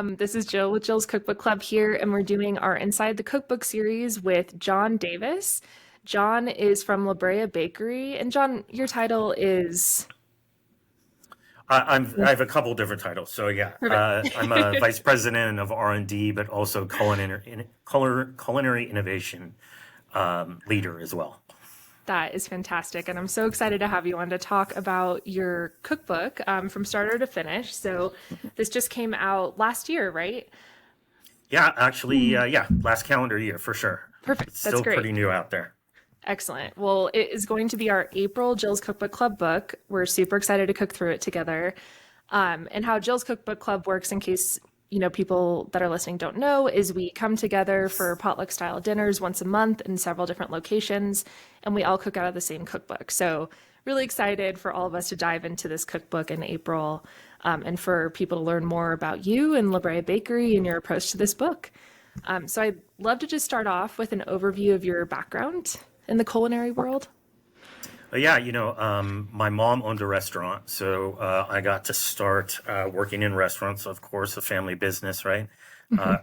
This is Jill with Jill's Cookbook Club here, and we're doing our Inside the Cookbook series with Jon Davis. Jon is from Brea Bakery, and Jon, your title is I have a couple different titles. So yeah, perfect. I'm a vice president of R&D, but also culinary innovation leader as well. That is fantastic, and I'm so excited to have you on to talk about your cookbook from starter to finish. So, this just came out last year, right? Yeah, actually, yeah, last calendar year for sure. Perfect. It's That's still great. pretty new out there. Excellent. Well, it is going to be our April Jill's Cookbook Club book. We're super excited to cook through it together. And how Jill's Cookbook Club works, in case people that are listening don't know, is we come together for potluck style dinners once a month in several different locations, and we all cook out of the same cookbook. So really excited for all of us to dive into this cookbook in April, and for people to learn more about you and La Brea Bakery and your approach to this book. So I'd love to just start off with an overview of your background in the culinary world. Yeah, my mom owned a restaurant, so I got to start working in restaurants. Of course, a family business, right?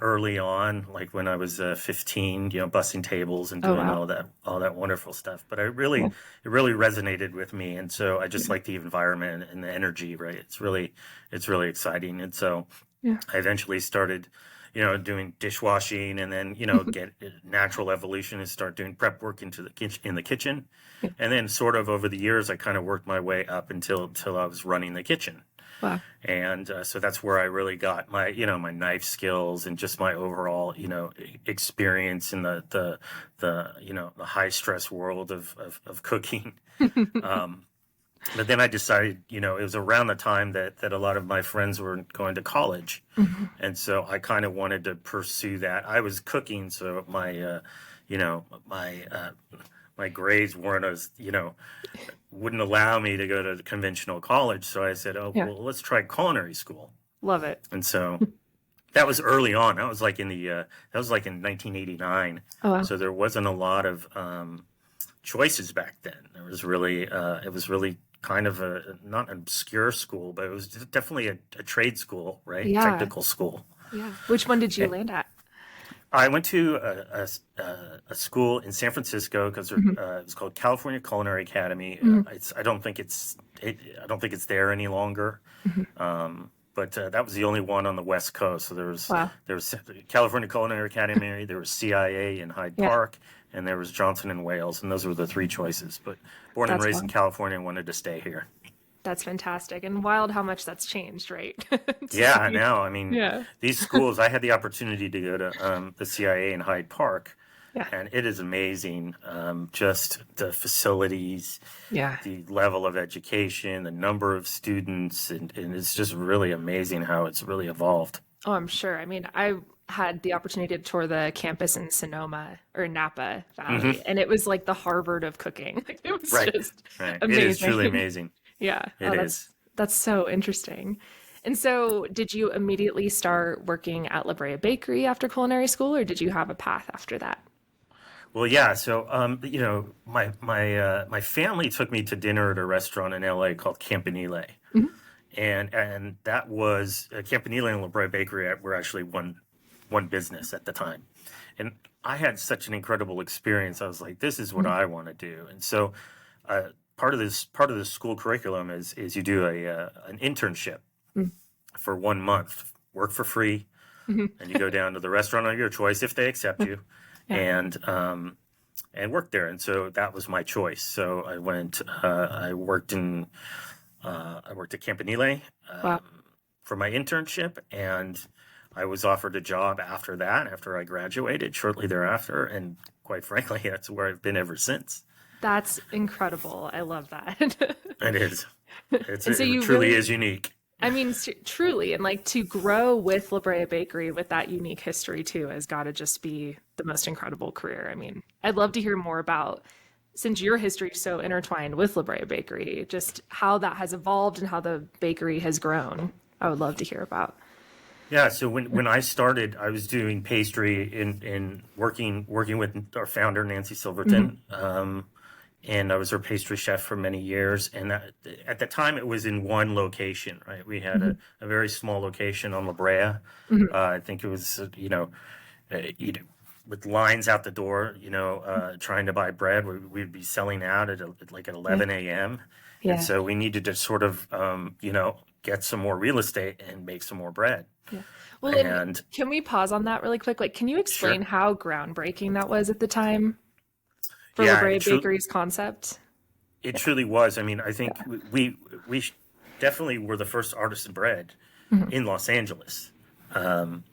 Early on, like when I was 15, bussing tables and Oh, doing wow. all that wonderful stuff. But Cool. it really resonated with me, and so I just like the environment and the energy, right? It's really exciting, and so Yeah. I eventually started, doing dishwashing, and then get natural evolution and start doing prep work into the kitchen, Yeah. and then sort of over the years I kind of worked my way up until I was running the kitchen, Wow. and so that's where I really got my my knife skills and just my overall experience in the high stress world of cooking. Um, but then I decided, it was around the time that a lot of my friends were going to college. Mhm. And so I kind of wanted to pursue that. I was cooking, so you know, my, uh, my grades weren't as, wouldn't allow me to go to conventional college. So I said, oh, Yeah. well, let's try culinary school. Love it. And so that was early on. That was like in 1989. Oh, wow. So there wasn't a lot of, choices back then. It was really kind of not an obscure school, but it was definitely a trade school, right? Yeah. Technical school. Yeah. Which one did you Eh, land at? I went to a school in San Francisco because Mhm. it was called California Culinary Academy. Mhm. I don't think it's there any longer. Mhm. But that was the only one on the West Coast. So Wow. there was California Culinary Academy, there was CIA in Hyde Yeah. Park, and there was Johnson and Wales, and those were the three choices. But born and That's raised in wild. California, I wanted to stay here. That's fantastic and wild how much that's changed, right? To Yeah, see. now I mean Yeah. these schools. I had the opportunity to go to the CIA in Hyde Park, Yeah. and it is amazing. Just the facilities, Yeah. the level of education, the number of students, and it's just really amazing how it's really evolved. Oh, I'm sure. I mean, I had the opportunity to tour the campus in Sonoma or Napa Hmm. Valley, and it was like the Harvard of cooking. Like it was Right, just right. It is truly amazing. amazing. Yeah. It Oh, is. that's so interesting. And so, did you immediately start working at La Brea Bakery after culinary school, or did you have a path after that? Well, yeah. So, my family took me to dinner at a restaurant in LA called Campanile, Mhm. and that was Campanile and La Brea Bakery were actually one business at the time, and I had such an incredible experience. I was like, this is what Mhm. I want to do, and so part of the school curriculum is you do an internship Mhm. for 1 month, work for free, Mhm. and you go down to the restaurant of your choice if they accept you, Yeah. and work there. And so that was my choice. So I went. I worked at Campanile Wow. for my internship, and I was offered a job after that. After I graduated, shortly thereafter, and quite frankly, that's where I've been ever since. That's incredible. I love that. It is. And so It you truly really, is unique. I mean, truly, and like to grow with La Brea Bakery with that unique history too has got to just be the most incredible career. I mean, I'd love to hear more about, since your history is so intertwined with La Brea Bakery, just how that has evolved and how the bakery has grown. I would love to hear about. Yeah, so when I started, I was doing pastry in working with our founder Nancy Mhm. Silverton, and I was her pastry chef for many years. And at the time, it was in one location, right? We had Mhm. a very small location on La Brea. Mhm. I think it was, you know, with lines out the door, trying to buy bread. We'd be selling out at Yeah. 11 a.m. And Yeah. so we needed to sort of, get some more real estate and make some more bread. Yeah. Well, and And can we pause on that really quick? Like, can you explain sure, how groundbreaking that was at the time for La yeah, Brea Bakery's concept? it truly was. I mean, I think Yeah. we definitely were the first artisan bread Mhm. in Los Angeles. Um,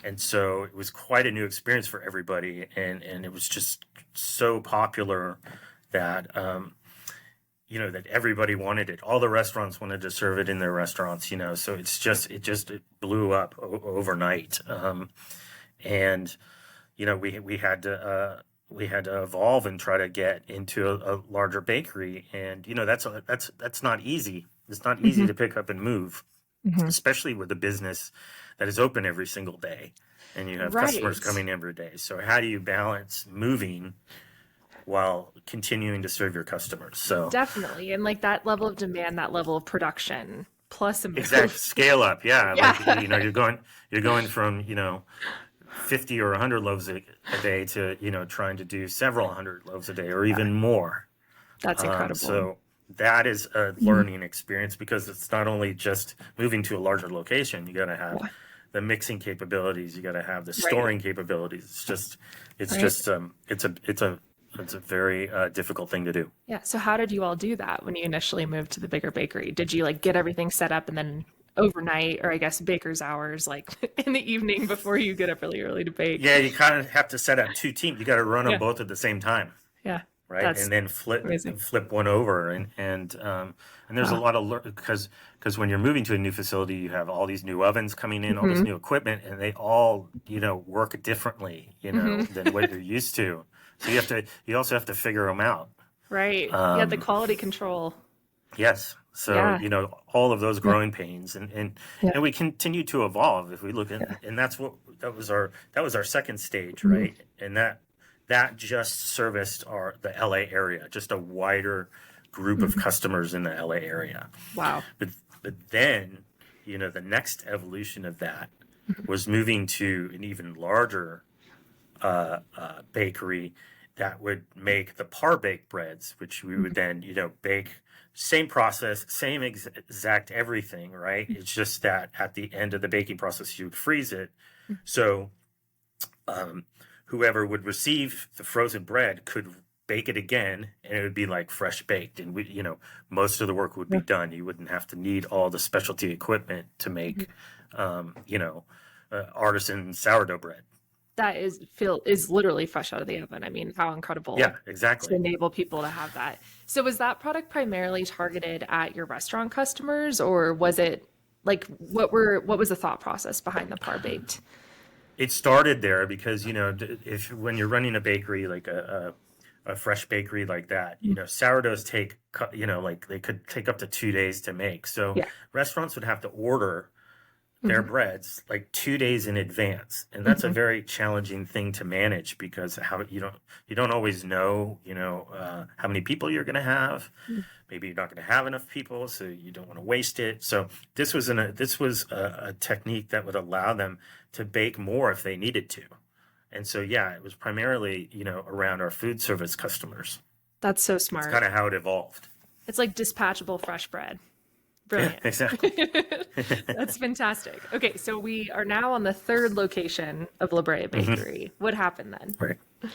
and so it was quite a new experience for everybody, and it was just so popular that that everybody wanted it. All the restaurants wanted to serve it in their restaurants. So it blew up overnight. And we had to evolve and try to get into a larger bakery, and that's not easy. It's not easy Mhm. to pick up and move, Mhm. especially with a business that is open every single day and you have customers Right. coming every day. So how do you balance moving while continuing to serve your customers? So Definitely. And like that level of demand, that level of production, plus a exact move. scale up, yeah. Like Yeah. you're going from 50 or 100 loaves a day to trying to do several hundred loaves a day or Yeah. even more. That's incredible. So that is a Mhm. learning experience because it's not only just moving to a larger location. You got to have Yeah. the mixing capabilities. You got to have the Right. storing capabilities. It's Right. just, it's a very difficult thing to do. Yeah. So how did you all do that when you initially moved to the bigger bakery? Did you like get everything set up and then overnight, or I guess baker's hours, like in the evening before you get up really early to bake? Yeah, you kind of have to set up two teams. You got to run them Yeah. both at the same time. Yeah. Right, That's and then amazing. flip one over, and there's a Wow. lot of because when you're moving to a new facility, you have all these new ovens coming in, all this Hmm. new equipment, and they all work differently, Hmm. than what you're used to. So you also have to figure them out. Right. Yeah. The Um, quality control. yes, so Yeah. all of those Yeah. growing pains, Yeah. and we continue to evolve. If we look at, Yeah. and that was our second stage, Mhm. right? And that just serviced the LA area, just a wider group of Mhm. customers in the LA area. Wow. But then, the next evolution of that was moving to an even larger bakery that would make the par baked breads, which we would Mhm. then, bake. Same process, same exact everything, right? It's just that at the end of the baking process, you would freeze it. So um, whoever would receive the frozen bread could bake it again, and it would be like fresh baked. And most of the work would be Yeah. done. You wouldn't have to need all the specialty equipment to Mhm. make, artisan sourdough bread. That is literally fresh out of the oven. I mean, how incredible Yeah, to exactly. enable people to have that. So was that product primarily targeted at your restaurant customers, or was it like what was the thought process behind the par baked? It started there because if when you're running a bakery like a fresh bakery like that, sourdoughs take like they could take up to 2 days to make. So Yeah. restaurants would have to order their Hmm. breads like 2 days in advance, and that's a Hmm. very challenging thing to manage because how you don't always know how many people you're going to have. Maybe you're not going to have enough people, so you don't want to waste it. So this was a technique that would allow them to bake more if they needed to. And so yeah, it was primarily around our food service customers. That's so That's smart. kind of how it evolved. It's like dispatchable fresh bread. Yeah, Brilliant. exactly. That's fantastic. Okay, so we are now on the third location of La Brea Hmm. Bakery. What happened then? Right.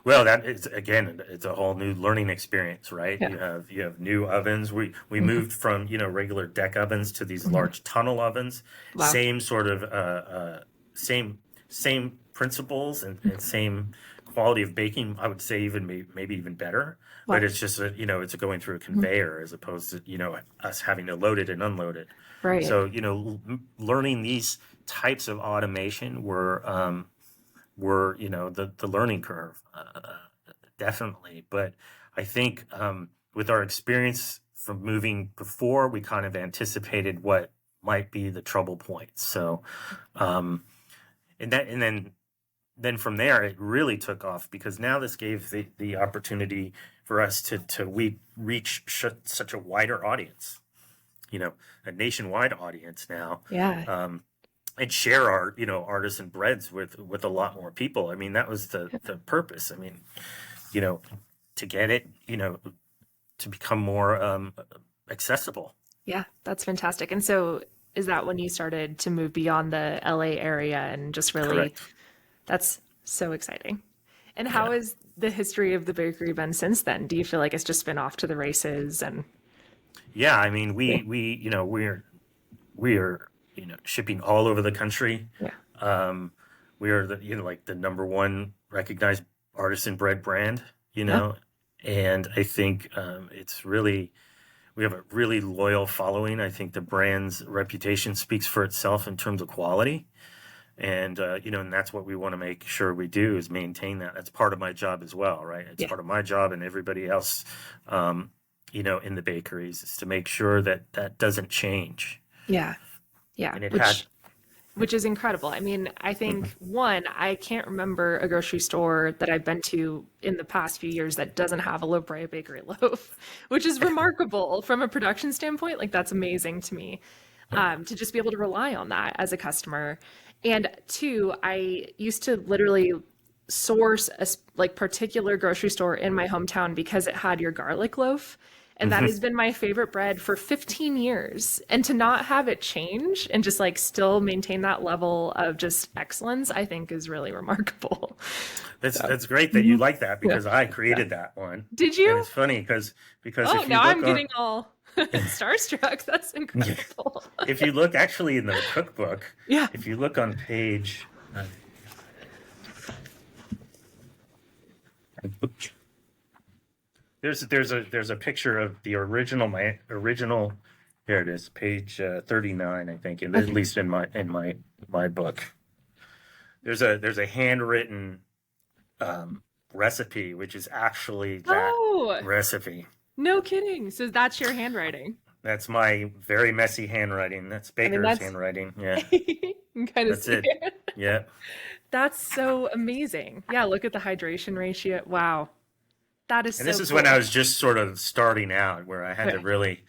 Well, that is again, it's a whole new learning experience, right? Yeah. You have new ovens. We Hmm. moved from regular deck ovens to these Hmm. large tunnel ovens. Wow. Same sort of same same principles and same quality of baking. I would say even maybe even better. But Wow. it's just it's going through a Mhm. conveyor as opposed to us having to load it and unload it. Right. So learning these types of automation were the learning curve, definitely. But I think with our experience from moving before, we kind of anticipated what might be the trouble points. So um, and then then from there, it really took off because now this gave the opportunity for us to reach such a wider audience, a nationwide audience now, Yeah. and share our, artisan breads with a lot more people. I mean, that was the purpose. I mean, you know, to get it, to become more accessible. Yeah, that's fantastic. And so is that when you started to move beyond the LA area and just really, Correct. that's so exciting. And how Yeah. has the history of the bakery been since then? Do you feel like it's just been off to the races and Yeah. I mean, yeah, we are shipping all over the country. yeah, Um, we are like the number one recognized artisan bread brand, yeah, and I think it's really we have a really loyal following. I think the brand's reputation speaks for itself in terms of quality, and and that's what we want to make sure we do is maintain that. That's part of my job as well, right? It's yeah, part of my job and everybody else, in the bakeries is to make sure that that doesn't change, yeah, yeah, and it had. which is incredible. I mean, I think one, I can't remember a grocery store that I've been to in the past few years that doesn't have a low Brea Bakery loaf, which is remarkable from a production standpoint. Like that's amazing to me, to just be able to rely on that as a customer. And two, I used to literally source like particular grocery store in my hometown because it had your garlic loaf. And that has been my favorite bread for 15 years. And to not have it change and just like still maintain that level of just excellence, I think is really remarkable. So, That's great that you mhm, like that yeah, because I yeah. created that one, Did and you? it's funny because Oh, if you now look I'm on getting all starstruck. That's incredible. if you look actually in the cookbook, Yeah. if you look on page, there's a picture of the original my original. Here it is, page 39, I think, at Okay. least in my book. There's a handwritten recipe, which is actually that Oh, recipe. no kidding. So that's your handwriting. That's my very messy handwriting. That's I mean, Baker's that's, handwriting. Yeah, you can kind of that's see it. it. Yeah. That's so amazing. Yeah, look at the hydration ratio. Wow. That is And this so is when I cool. was just sort of starting out, where I had to Okay. really,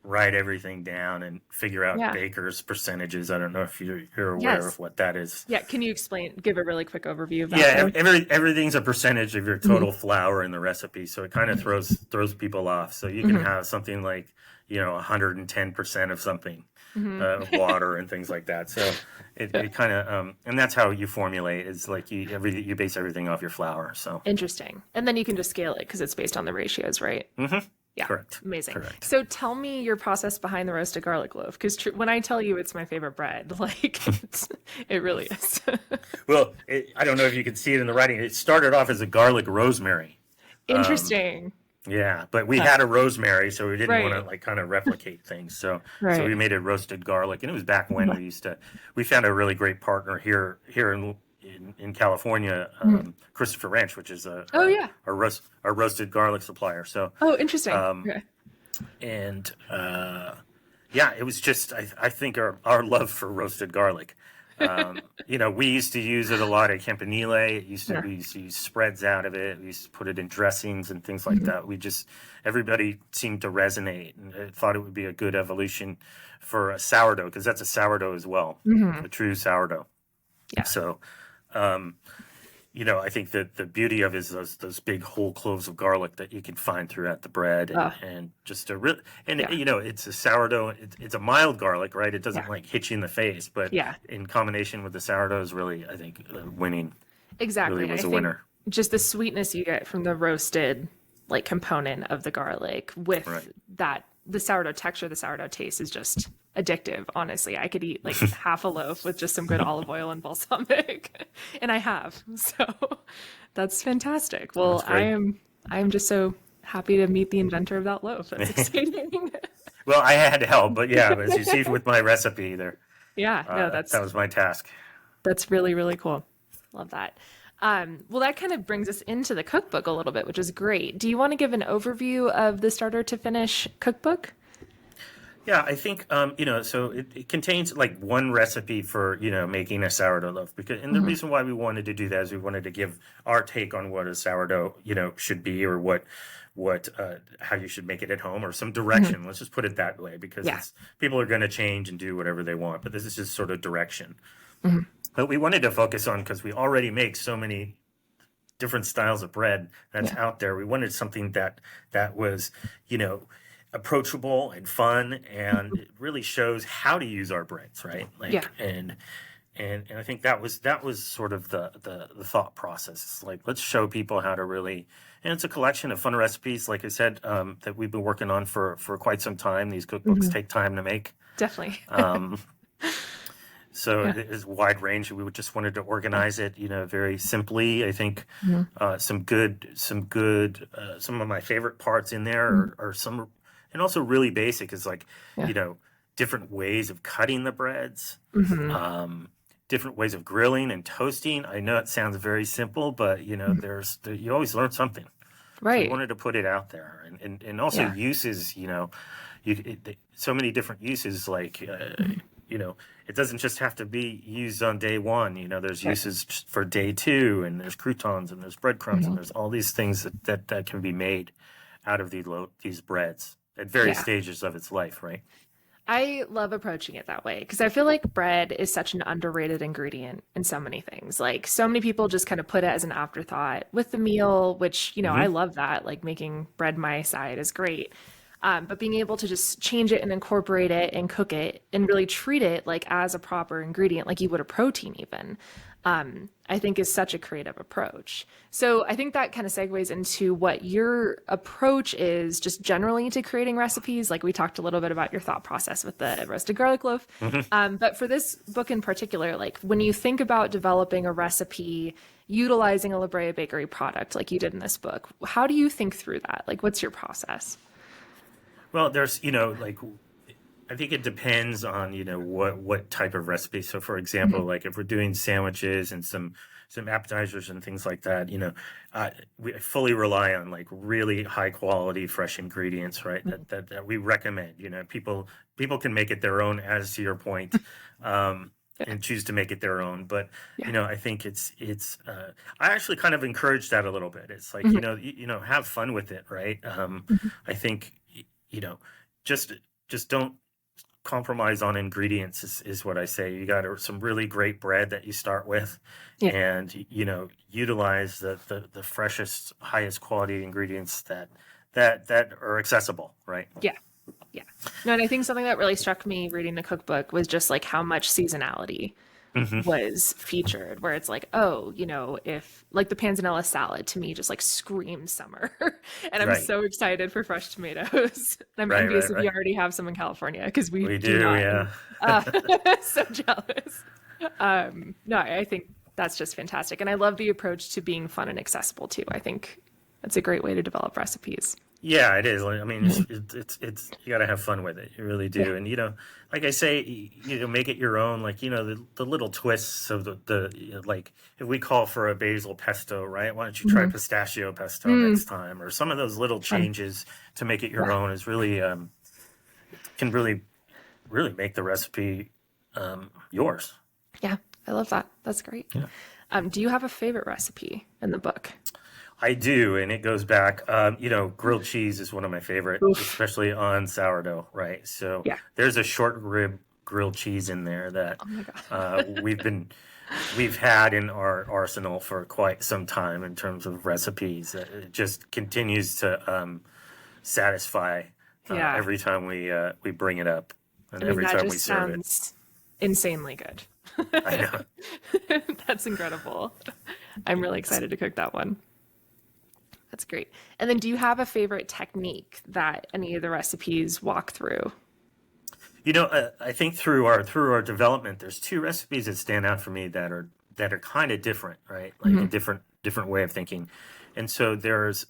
write everything down and figure out Yeah. Baker's percentages. I don't know if you're aware of Yes. what that is. Yeah. Can you explain, give a really quick overview of that Yeah, though? everything's a percentage of your Hmm. total flour in the recipe, so it kind of throws people off. So you can Hmm. have something like 110% of something, Hmm. of water and things like that. So Yeah. it kind of and that's how you formulate. Is like you base everything off your flour. So Interesting. And then you can just scale it because it's based on the ratios, right? Yeah. correct, Amazing. correct. So tell me your process behind the roasted garlic loaf because when I tell you it's my favorite bread, like it really is. Well, I don't know if you can see it in the writing. It started off as a garlic rosemary. Interesting. Yeah, but we Huh. had a rosemary, so we didn't want to Right. like kind of replicate things. So Right. we made it roasted garlic, and it was back when we found a really great partner here in California, Mhm. Christopher Ranch, which is Oh yeah. our roasted garlic supplier. So Oh, interesting. um, Okay. and yeah, it was just I think our love for roasted garlic. We used to use it a lot at Campanile. Yeah. We used to use spreads out of it. We used to put it in dressings and things like Mhm. that. Everybody seemed to resonate and thought it would be a good evolution for a sourdough because that's a sourdough as well, Mhm. a true sourdough. Yeah. So, um, I think that the beauty of it is those big whole cloves of garlic that you can find throughout the bread, Oh, and just a real and yeah. it's a sourdough. It's a mild garlic, right? It Yeah. doesn't like hit you in the face, but Yeah. in combination with the sourdough is really, I think, winning. Really Exactly. I was a think winner, just the sweetness you get from the roasted like component of the garlic right? with that the sourdough texture, the sourdough taste is just addictive, honestly. I could eat like half a loaf with just some good olive oil and balsamic. And I have. So that's fantastic. That's Well, great. I am just so happy to meet the inventor of that loaf. That's exciting. Well, I had help, but yeah, as you see with my recipe there, Yeah, no, that was my task. that's really, really cool. Love that. Well, that kind of brings us into the cookbook a little bit, which is great. Do you want to give an overview of the starter to finish cookbook? Yeah, I think so it contains like one recipe for making a sourdough loaf because, and the Hmm. reason why we wanted to do that is we wanted to give our take on what a sourdough should be, or what how you should make it at home, or some Hmm. direction. Let's just put it that way, because Yeah. it's people are going to change and do whatever they want, but this is just sort of direction. Hmm. But we wanted to focus on, because we already make so many different styles of bread that's Yeah. out there. We wanted something that was, you know, approachable and fun, and Mhm. it really shows how to use our breads, right? Yeah. Like, and I think that was sort of the thought process. It's like, let's show people how to really, and it's a collection of fun recipes, like I said, that we've been working on for quite some time. These cookbooks Hmm. take time to make. Definitely. Um, so Yeah. it is a wide range. We just wanted to Yeah. organize it, very simply. I think Hmm. some of my favorite parts in there Hmm. are some, and also really basic, is like, Yeah. you know, different ways of cutting the breads, Hmm. um, different ways of grilling and toasting. I know it sounds very simple, but you always learn something. So we Right. wanted to put it out there, and also Yeah. uses, so many different uses, like, Hmm. it doesn't just have to be used on day one. There's Right. uses for day two, and there's croutons, and there's breadcrumbs, and Hmm. there's all these things that can be made out of these breads at various Yeah. stages of its life, right? I love approaching it that way because I feel like bread is such an underrated ingredient in so many things. Like so many people just kind of put it as an afterthought with the meal, which, I Hmm. love that. Like making bread my side is great. But being able to just change it and incorporate it and cook it and really treat it like as a proper ingredient, like you would a protein even, I think is such a creative approach. So I think that kind of segues into what your approach is just generally to creating recipes. Like we talked a little bit about your thought process with the roasted garlic loaf. Hmm. But for this book in particular, like when you think about developing a recipe utilizing a La Brea Bakery product like you did in this book, how do you think through that? Like what's your process? Well, there's, like, I think it depends on, what type of recipe. So for example, Mhm. like if we're doing sandwiches and some appetizers and things like that, we fully rely on like really high quality fresh ingredients, right? Mhm. That we recommend. People can make it their own, as to your point, um, Yeah. and choose to make it their own. But Yeah. I think it's I actually kind of encourage that a little bit. It's like, Mhm. have fun with it, right? Mhm. I think you know just don't compromise on ingredients, is what I say. You got some really great bread that you start with, Yeah. and utilize the freshest, highest quality ingredients that are accessible, right? Yeah. Yeah. No, and I think something that really struck me reading the cookbook was just like how much seasonality Hmm. was featured, where it's like, oh, if like the panzanella salad to me just like screams summer. And I'm Right, so excited for fresh tomatoes. I'm right, envious right, if you right. already have some in California because we We do do, not. yeah. And so jealous. No, I think that's just fantastic. And I love the approach to being fun and accessible too. I think that's a great way to develop recipes. Yeah, it is. Like, I mean, Mhm. it's you got to have fun with it. You really Yeah. do. And like I say, make it your own. Like, the little twists of like, if we call for a basil pesto, right? Why don't you try Mhm. pistachio pesto Mm, next time? Or some of those little fun. changes to make it your Yeah. own is really, can really make the recipe yours. Yeah. I love that. That's great. Yeah. Do you have a favorite recipe in the book? I do, and it goes back. Grilled cheese is one of my favorite, Oof. especially on sourdough, right? So Yeah. there's a short rib grilled cheese in there that Oh my God. uh, we've been we've had in our arsenal for quite some time in terms of recipes. It just continues to satisfy Yeah. every time we bring it up, and I mean, every that time we just serve it. sounds insanely good. I know. That's incredible. I'm really excited to cook that one. That's great. And then do you have a favorite technique that any of the recipes walk through? I think through our development, there's two recipes that stand out for me that are kind of different, right? Like a Hmm. different way of thinking. And so there's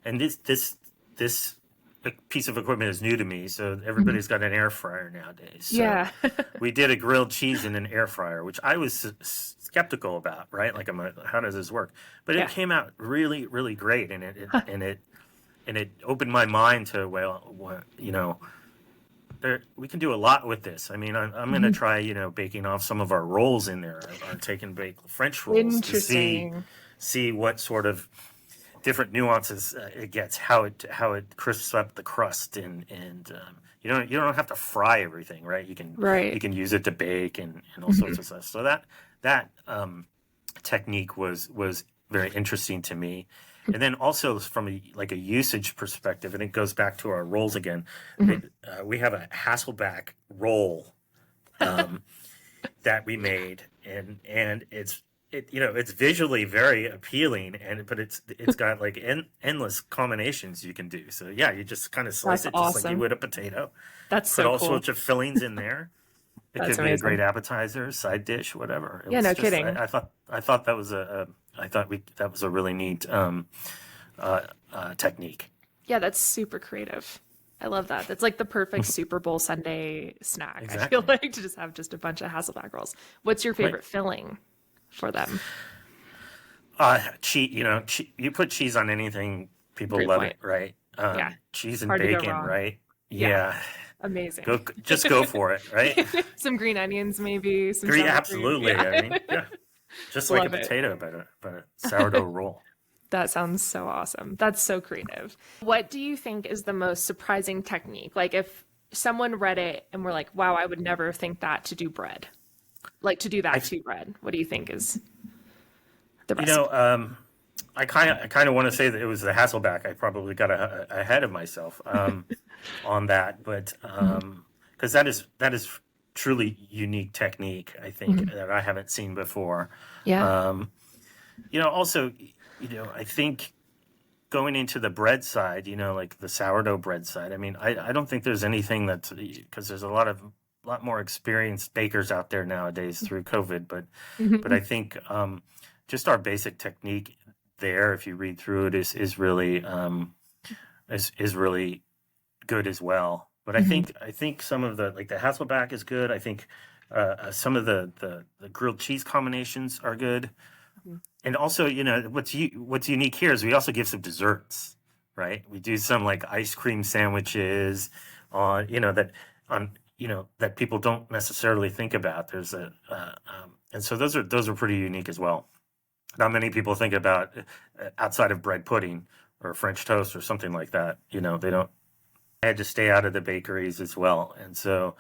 and this piece of equipment is new to me. So Hmm. everybody's got an air fryer nowadays. So Yeah. we did a grilled cheese in an air fryer, which I was skeptical about, right? Like, how does this work? But it Yeah. came out really, really great, and it Huh. and it and it opened my mind to, well, we can do a lot with this. I mean, I'm going to Mhm. try, baking off some of our rolls in there, our take and bake French rolls to Interesting. see what sort of different nuances it gets, how it crisps up the crust, and you don't have to fry everything, right? You Right. can use it to bake and all sorts Mhm. of stuff. So that technique was very interesting to me. And then also from like a usage perspective, and it goes back to our rolls again. Mhm. We have a Hasselback roll um, that we made, and it's visually very appealing, but it's got like endless combinations you can do. So yeah, you just kind of slice That's it just like you awesome. would a potato, That's put so all cool. sorts of fillings in there. It That's could be a great amazing. appetizer, side dish, whatever. It Yeah, was no just kidding. I thought that was I thought that was a really neat technique. Yeah, that's super creative. I love that. That's like the perfect Super Bowl Sunday snack. I feel Exactly. like to just have just a bunch of Hasselback rolls. What's your Right. favorite filling for them? Cheese. You put cheese on anything, people Great love point. it, right? Yeah, Cheese and hard to go bacon, wrong. right? Yeah, Yeah. amazing. Just go for it, right? Some green onions, maybe some Three, sour cream. absolutely. Yeah, I mean, yeah, just like a love it. potato, but a sourdough roll. That sounds so awesome. That's so creative. What do you think is the most surprising technique? Like if someone read it and were like, wow, I would never think that to do bread, like to do I, that to bread. What do you think is the you know, recipe? I kind of want to say that it was the Hasselback. I probably got ahead of myself on that, but Mhm. because that is truly unique technique. I think Mhm. that I haven't seen before. Yeah. Um, Also, I think going into the bread side, like the sourdough bread side. I mean, I don't think there's anything that because there's a lot more experienced bakers out there nowadays through COVID, but I Mhm. think just our basic technique there, if you read through it, is really good as well. But I Mhm. think I think some of the like the Hasselback is good. I think some of the grilled cheese combinations are good. Mhm. And also, what's unique here is we also give some desserts, right? We do some like ice cream sandwiches on, that people don't necessarily think about. And so those are pretty unique as well. Not many people think about outside of bread pudding or French toast or something like that. They don't. I had to stay out of the bakeries as well, and so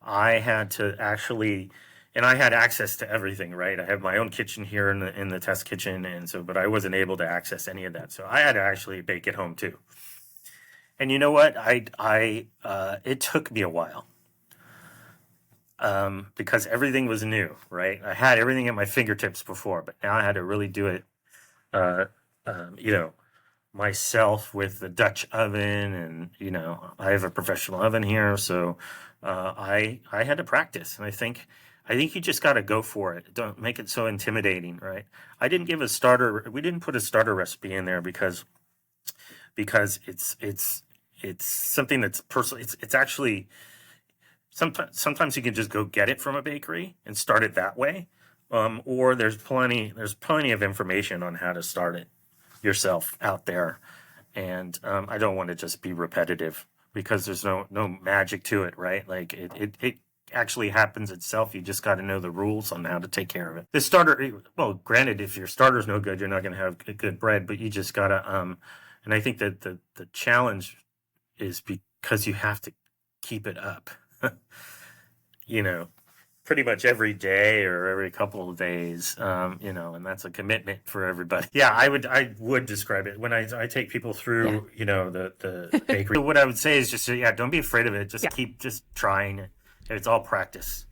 I had to actually, and I had access to everything, right? I have my own kitchen here in the test kitchen, and so, but I wasn't able to access any of that, so I had to actually bake at home too. And you know what? It took me a while, because everything was new, right? I had everything at my fingertips before, but now I had to really do it, uh, um, you know, myself with the Dutch oven, and I have a professional oven here, so I had to practice, and I think you just got to go for it. Don't make it so intimidating, right? I didn't give a starter. We didn't put a starter recipe in there because it's something that's personal. It's actually sometimes you can just go get it from a bakery and start it that way, or there's plenty of information on how to start it yourself out there, and I don't want to just be repetitive because there's no magic to it, right? Like it actually happens itself. You just got to know the rules on how to take care of it. The starter, well, granted, if your starter's no good, you're not going to have good bread, but you just gotta. And I think that the challenge is because you have to keep it up, you know, pretty much every day or every couple of days, and that's a commitment for everybody. Yeah, I would describe it when I take people Yeah. through, the bakery. So what I would say is just, yeah, don't be afraid of it. Just Yeah. keep just trying. It's all practice.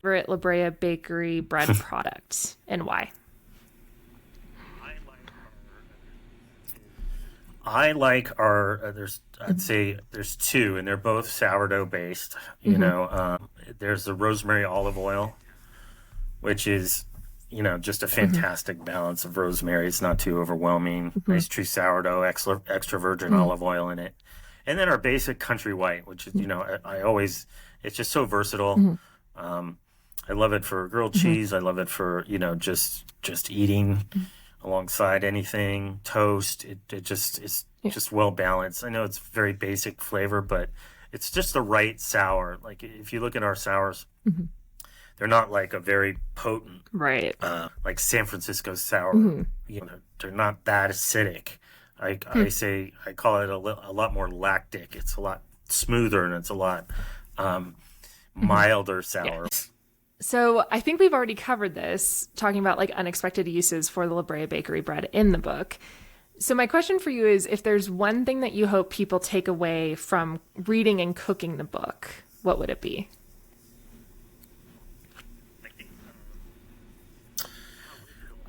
Favorite La Brea Bakery bread products and why? I like our I'd say there's two, and they're both sourdough based. Hmm. There's the rosemary olive oil, which is, just a Hmm. fantastic balance of rosemary. It's not too overwhelming. Hmm. Nice true sourdough, extra virgin Hmm. olive oil in it. And then our basic country white, which is, I always, it's just so versatile. Hmm. Um, I love it for grilled Hmm. cheese. I love it for, just eating alongside anything, toast. It just, it's Yeah. just well balanced. I know it's very basic flavor, but it's just the right sour. Like if you look at our sours, Hmm. they're not like a very potent, Right. like San Francisco sour. Hmm. They're not that acidic. I call it a lot more lactic. It's a lot smoother and it's a lot um, Hmm. milder Yeah. sour. So I think we've already covered this, talking about like unexpected uses for the La Brea Bakery bread in the book. So my question for you is, if there's one thing that you hope people take away from reading and cooking the book, what would it be?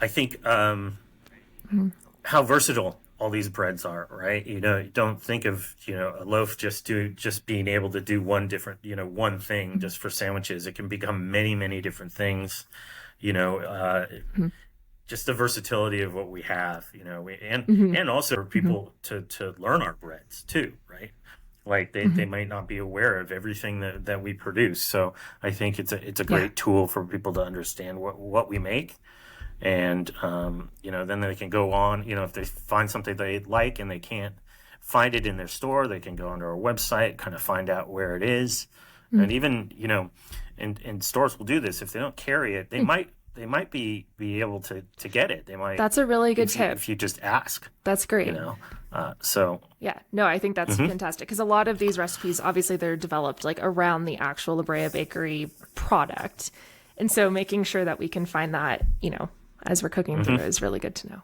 I think Mhm. how versatile all these breads are, right? You don't think of, a loaf just being able to do one thing just for sandwiches. It can become many, many different things, you know, uh, Mhm. just the versatility of what we have, Mhm. and also for Mhm. people to learn our breads too, right? Like they Mhm. might not be aware of everything that we produce. So I think it's a Yeah. great tool for people to understand what we make, and then they can go on, if they find something they like and they can't find it in their store, they can go onto our website, kind of find out where it is. Mhm. And even, and stores will do this. If they don't carry it, they might be able to get it. They might, That's a really good if tip. you just ask, That's you great. know so Yeah, no, I think that's mhm. fantastic because a lot of these recipes, obviously, they're developed like around the actual La Brea Bakery product. And so making sure that we can find that, as we're cooking through Mhm. is really good to know.